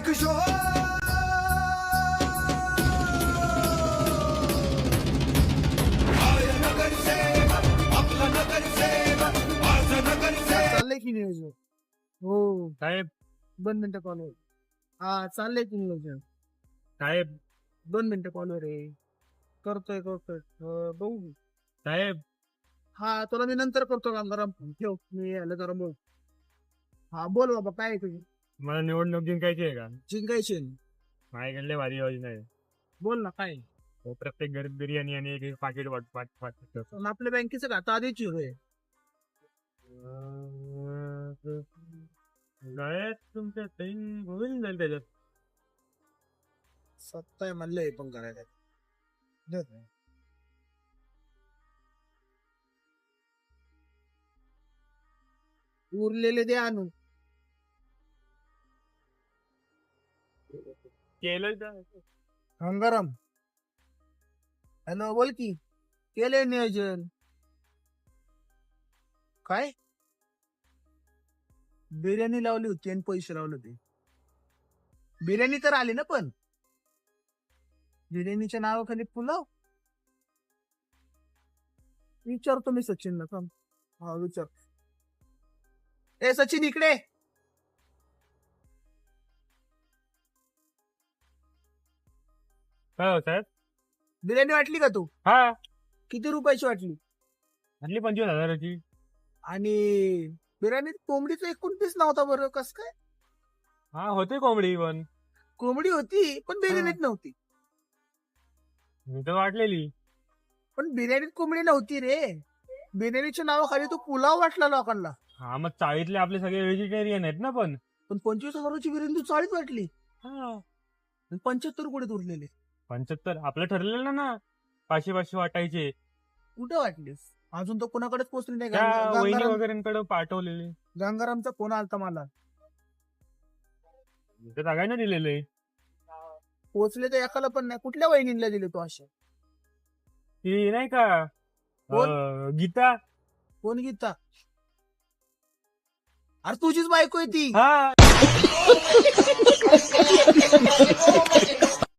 Bike show चाललंय की नियोजन? हो साहेब 2 मिनिटं कॉलवर. हा चाललंय की नियोजन. साहेब 2 मिनिटं कॉलवर आहे. करतोय बघू. साहेब हा तुला मी नंतर करतो काम जरा ठेव मी आलं जरा बोल. हा बोल बाबा काय आहे तुझी मला निवडणूक जिंकायची आहे का? जिंकायची माझ्याकडले भारी योजना आहे. बोल ना काय हो, प्रत्येक घरी बिर्याणी आणि एक पाकिट वाटतो. पण आपल्या बँकेचं खाता आधीची होय. गळ्यात तुमच्या सही होईल जाईल त्याच्यात. सत्ता आहे म्हणलं हे पण करायला. दे. उरलेले दे आणून. केलं का? गंगाराम हॅलो बोल की केलंय नियोजन. काय बिर्याणी लावली होती आणि पैसे लावले होते. बिर्याणी तर आली ना पण बिर्याणीच्या नावाखाली पुलाव. विचारतो मी सचिनला थांब. हा विचार. ए सचिन इकडे. काय हो साहेब? बिर्याणी वाटली का तू? हा किती रुपयाची वाटली? आणली 25,000ची. आणि बिर्याणीत कोंबडीचा एकूण पीस नव्हता बरं कस काय? हा होते कोंबडी पण कोंबडी होती पण बिर्याणीत नव्हती. मी तर वाटलेली. पण बिर्याणीत कोंबडी नव्हती रे. बिर्याणीच्या नावाखाली तो पुलाव वाटला लोकांना. हा मग चाळीतले आपले सगळे व्हेजिटेरियन आहेत ना पण. पण 25,000ची बिर्याणी तू चाळीत वाटली. हा 75 कुठे उरलेले? 75 आपलं ठरलेलं ना 500 वाटायचे. कुठे वाटलीस? अजून तो कोणाकडेच पोहोचली नाही. त्या वहिनी गंगाराम- वगैरेंकडे पाठवलेले. गंगारामचा फोन आलता मला. ते सगळ्यांना दिलेले. पोहोचले तर एकाला पण नाही. कुठल्या वहिनीला दिले तो असे? ती नाही का गीता. कोण गीता? अरे तुझीच बायको आहे ती. हा